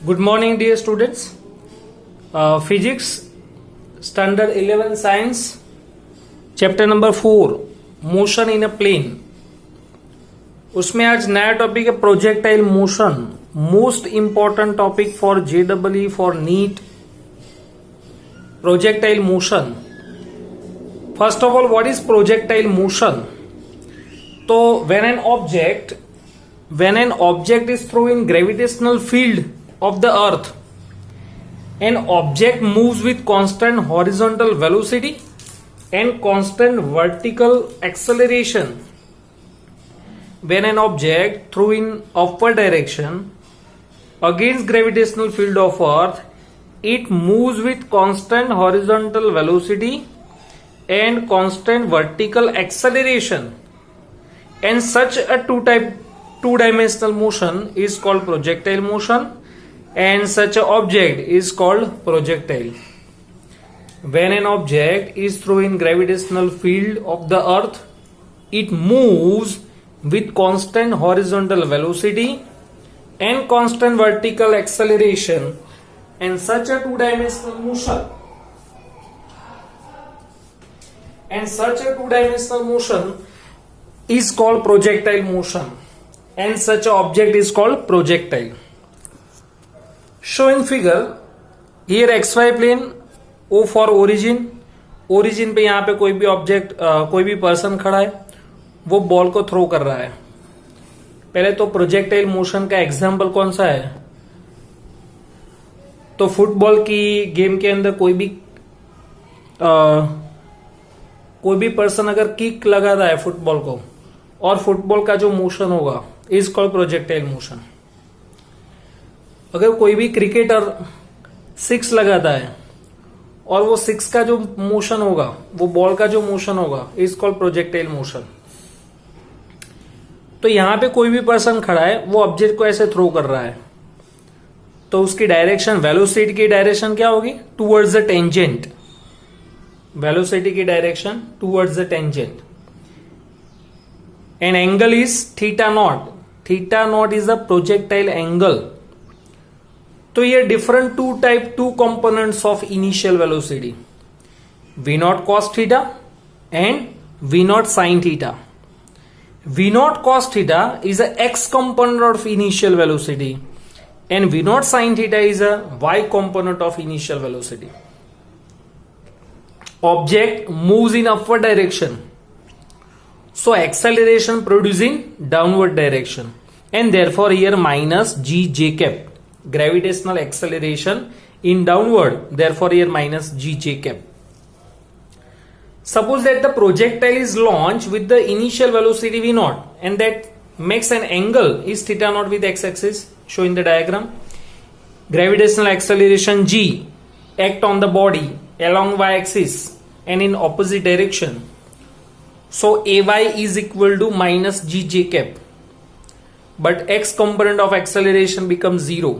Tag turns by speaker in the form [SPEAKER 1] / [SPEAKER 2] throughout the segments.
[SPEAKER 1] Good morning, dear students. Physics, Standard 11 Science, Chapter number 4, Motion in a Plane. उसमें आज नया topic है projectile motion, most important topic for JEE for NEET. Projectile motion. First of all, what is projectile motion? तो when an object is thrown in gravitational field of the earth, an object moves with constant horizontal velocity and constant vertical acceleration. When an object thrown in upward direction against gravitational field of earth, it moves with constant horizontal velocity and constant vertical acceleration, and such a two-dimensional motion is called projectile motion, and such an object is called projectile. When an object is thrown in gravitational field of the earth, it moves with constant horizontal velocity and constant vertical acceleration, and such a two-dimensional motion is called projectile motion, and such an object is called projectile. Show in figure, here XY plane, O for origin. Origin पे यहाँ पे कोई भी object, कोई भी person खड़ा है, वो बॉल को थ्रो कर रहा है. पहले तो प्रोजेक्टाइल मोशन का एग्जाम्पल कौन सा है? तो फुटबॉल की गेम के अंदर कोई भी पर्सन अगर किक लगाता है फुटबॉल को, और फुटबॉल का जो मोशन होगा इज कॉल्ड प्रोजेक्टाइल मोशन. अगर कोई भी क्रिकेटर सिक्स लगाता है और वो सिक्स का जो मोशन होगा, वो बॉल का जो मोशन होगा, इज कॉल्ड प्रोजेक्टाइल मोशन. तो यहां पे कोई भी पर्सन खड़ा है, वो ऑब्जेक्ट को ऐसे थ्रो कर रहा है, तो उसकी डायरेक्शन, वेलोसिटी की डायरेक्शन क्या होगी? Towards the tangent. वेलोसिटी की direction towards the tangent. And angle is theta naught. Theta naught is the projectile angle. तो ये different two components of initial velocity, V0 cos theta and V0 sin theta. V0 cos theta is a x component of initial velocity, and V0 sin theta is a y component of initial velocity. Object moves in upward direction, so acceleration produced in downward direction, and therefore here minus gj cap. Gravitational acceleration in downward, therefore here minus gj cap. Suppose that the projectile is launched with the initial velocity V0, and that makes an angle is theta naught with x-axis, shown in the diagram. Gravitational acceleration g act on the body along y-axis and in opposite direction. So Ay is equal to minus gj cap, but x component of acceleration becomes 0.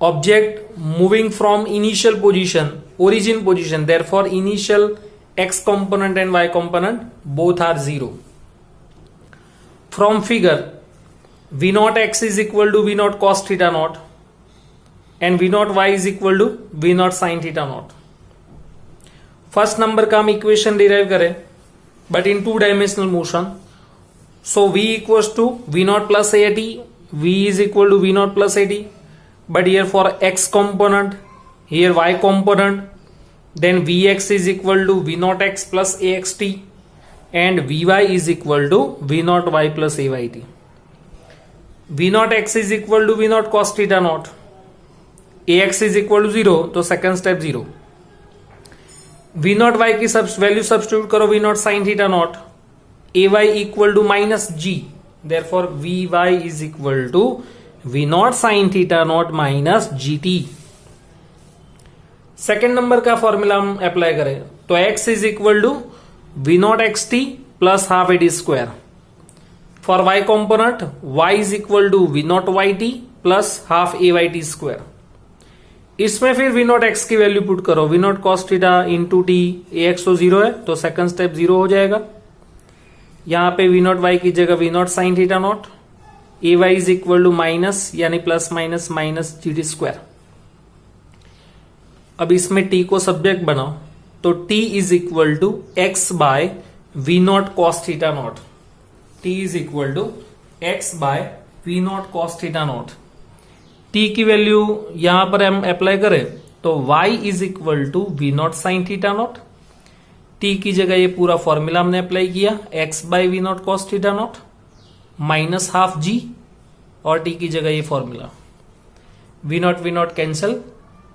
[SPEAKER 1] Object moving from initial position, origin position, therefore initial x component and y component both are 0. From figure, V0 x is equal to V0 cos theta naught, and V0 y is equal to V0 sin theta naught. First number का हम equation derive करें, but in two dimensional motion. So V equals to V0 plus AT, V is equal to V0 plus AT, but here for x component, here y component, then Vx is equal to V0 x plus AXT, and Vy is equal to V0 y plus AYT. V0 x is equal to V0 cos theta naught, AX is equal to 0, तो second step 0. V0 y की value substitute करो, V0 sin theta naught, AY equal to minus G, therefore Vy is equal to V0 sin theta naught minus GT. Second number का formula हम apply करें, तो x is equal to V0 xt plus half AT square. For y component, y is equal to V0 yt plus half AYT square. इसमें फिर V0 x की value put करो, V0 cos theta into T, AX तो 0 है, तो second step 0 हो जाएगा. यहां पे V0 y की जगह V0 sin theta naught, a y is equal to minus यानी plus minus minus g d square. अब इसमें टी को सब्जेक्ट बनाओ तो t is equal to x by v naught cos theta naught. T is equal to x by v naught cos theta naught. T की value यहां पर हम apply करें तो y is equal to v naught sine theta naught. T की जगह ये पूरा फॉर्मूला हमने अप्लाई किया x by v naught cos theta naught minus half g, और टी की जगह ये formula v naught cancel,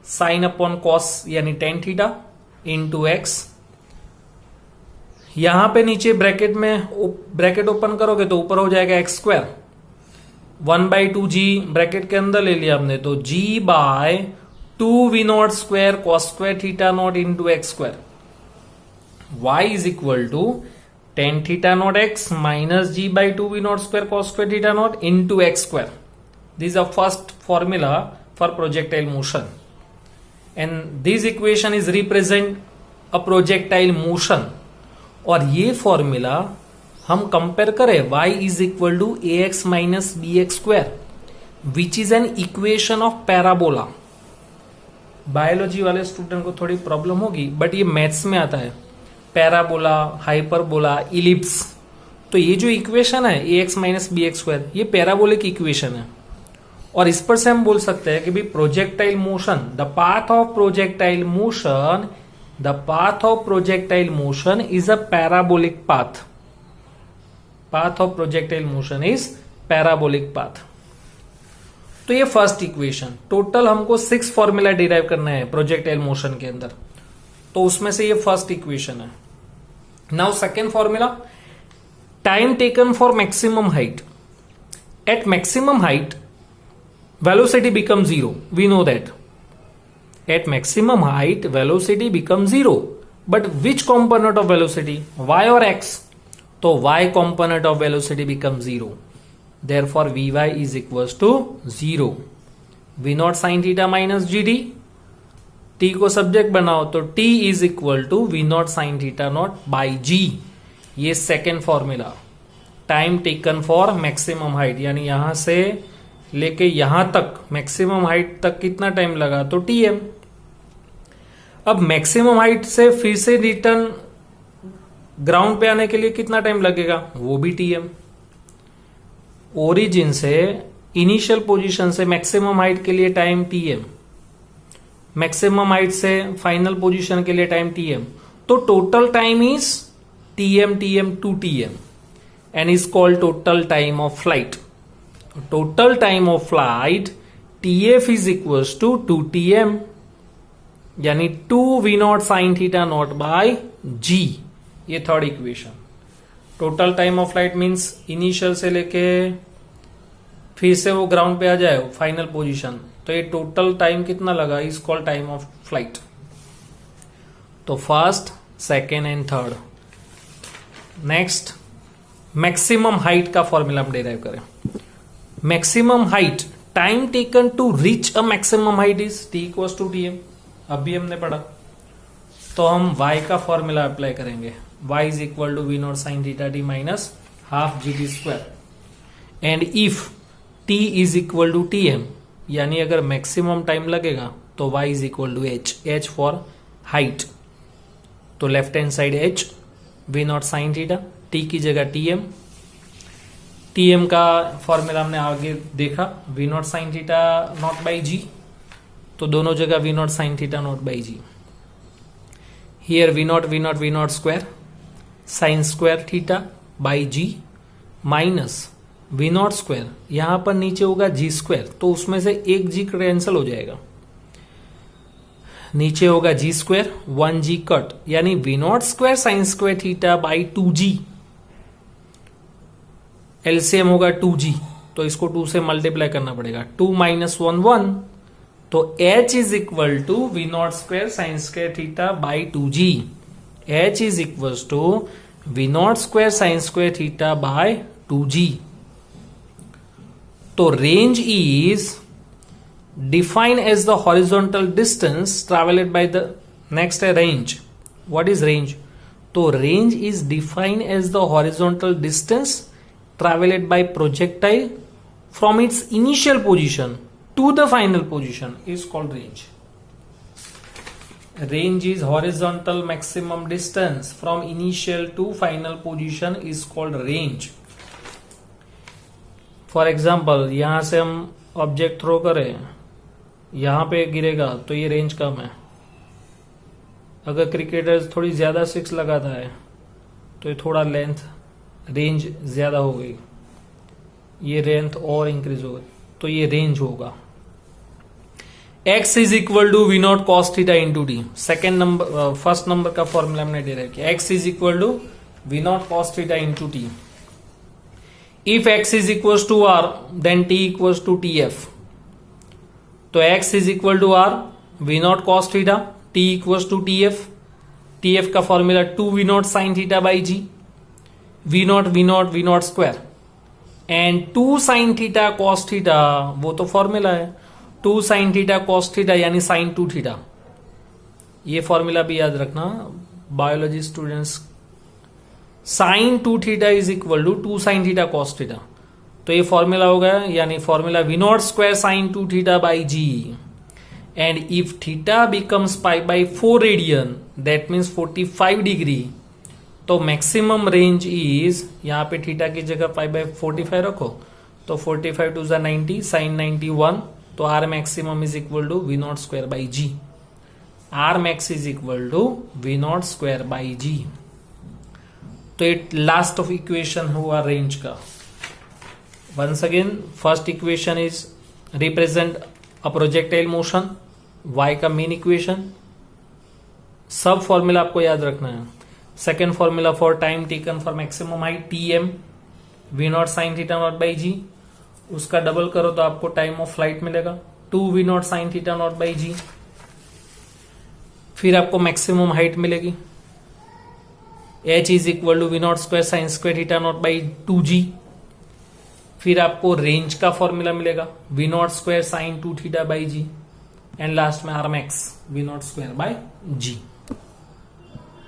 [SPEAKER 1] sine upon cos यानी टेन थीटा इंटू एक्स। यहां पे नीचे ब्रैकेट में ब्रैकेट ओपन करोगे तो ऊपर हो जाएगा एक्स स्क्वायर, 1/2 जी ब्रैकेट के अंदर ले लिया हमने तो g by 2 v naught square cos square theta naught into x square. y is equal to tan theta naught x minus g by 2 v naught square cos square theta naught into x square. This is a first formula for projectile motion and this equation is represent a projectile motion. और ये formula हम compare करें y is equal to a x minus b x square which is an equation of parabola. Biology वाले student को थोड़ी problem होगी but ये maths में आता है। पैराबोला, हाइपरबोला, इलिप्स, तो ये जो इक्वेशन है a x minus b x square ये पैराबोलिक इक्वेशन है। और इस पर से हम बोल सकते हैं कि भाई projectile motion, the path of projectile motion, the path of projectile motion is a parabolic path. Path of projectile motion is parabolic path. तो ये फर्स्ट इक्वेशन। टोटल हमको 6 फॉर्मूला डिराइव करना है प्रोजेक्टाइल मोशन के अंदर, तो उसमें से ये फर्स्ट इक्वेशन है। Now second formula, time taken for maximum height. At maximum height velocity becomes zero, we know that. At maximum height velocity becomes zero, but which component of velocity, y or x? तो y component of velocity becomes zero, therefore vy is equals to 0। v not sin theta minus gd, t को subject बनाओ तो t is equal to v not sin theta not by g। ये second formula, time taken for maximum height, यानी यहां से लेके यहां तक मैक्सिमम हाइट तक कितना टाइम लगा तो टीएम। अब मैक्सिमम हाइट से फिर से रिटर्न ग्राउंड पे आने के लिए कितना टाइम लगेगा, वो भी टीएम। ओरिजिन से इनिशियल पोजीशन से मैक्सिमम हाइट के लिए टाइम टीएम, मैक्सिमम हाइट से फाइनल पोजीशन के लिए टाइम टीएम। तो total time is TM TM two TM and is called total time of flight. Total time of flight TF is equals to 2TM, यानी 2 V naught sine theta naught by G। ये third equation. Total time of flight means initial से लेके फिर से वो ground पे आ जाए final position, तो ये टोटल टाइम कितना लगा is called time of flight. तो first, second and third. Next, maximum height का फॉर्मूला हम डिराइव करें। Maximum height, time taken to reach a maximum height is T equals to TM। अभी हमने पढ़ा, तो हम y का फॉर्मूला अप्लाई करेंगे। y is equal to v naught sine theta t minus half g t square and if t is equal to TM, यानी अगर maximum time लगेगा तो y is equal to h for height, तो left hand side h, v naught sine theta, t की जगह TM का formula हमने आगे देखा, v naught sine theta naught by g, तो दोनों जगह v naught sine theta naught by g. Here v naught square sine square theta by g minus v naught square, यहां पर नीचे होगा जी स्क्वायर, तो उसमें से एक जी कैंसल हो जाएगा, नीचे होगा जी स्क्वायर, 1g कट, यानी V naught square sine square theta by 2g। LCM होगा 2g, तो इसको 2 से मल्टीप्लाई करना पड़ेगा, 2 माइनस 1 1, तो h is equal to v naught square sine square theta by 2g। h is equal to v naught square sine square theta by 2g। तो range is defined as the horizontal distance travelled by the, next है range. What is range? तो range is defined as the horizontal distance traveled by projectile from its initial position to the final position is called range. Range is horizontal maximum distance from initial to final position is called range. For example, यहां से हम object throw करें, यहां पे गिरेगा तो ये range कम है. अगर क्रिकेटर थोड़ी ज्यादा सिक्स लगाता है तो ये थोड़ा लेंथ रेंज ज्यादा हो गई, ये लेंथ और इंक्रीज होगा तो ये रेंज होगा. x is equal to v naught cos theta into t. Second number first number का फॉर्मूला हमने डायरेक्ट किया. x is equal to v naught cos theta into t. If x is equal to r then t equal to tf. तो x is equal to r v naught cos theta, t equal to tf. tf का formula 2 v naught sine theta by g. V naught square and 2 sine theta cos theta, वो तो formula है. 2 sine theta cos theta यानी sine 2 theta. ये formula भी याद रखना biology students. Sine 2 theta is equal to 2 sine theta cos theta. तो ये फॉर्मूला हो गया, यानी formula v naught square sine 2 theta by g. And if theta becomes pi by 4 radian that means 45 degree, तो maximum range is, यहां पे theta की जगह पाई बाई 45 रखो तो 45 टू 90 साइन 91. तो R maximum is equal to v naught square by g. R max is equal to v naught square by g. तो it last of equation हुआ range का. Once again first equation is represent a projectile motion, y का main equation. सब formula आपको याद रखना है. Second formula for time taken for maximum height TM v naught sine theta naught by g. उसका double करो तो आपको टाइम ऑफ फ्लाइट मिलेगा 2 v naught sine theta naught by g. फिर आपको मैक्सिमम हाइट मिलेगी h is equal to v naught square sine square theta naught by 2g. फिर आपको रेंज का फॉर्मूला मिलेगा v naught square sine 2 theta by g. And last में R max v naught square by ji.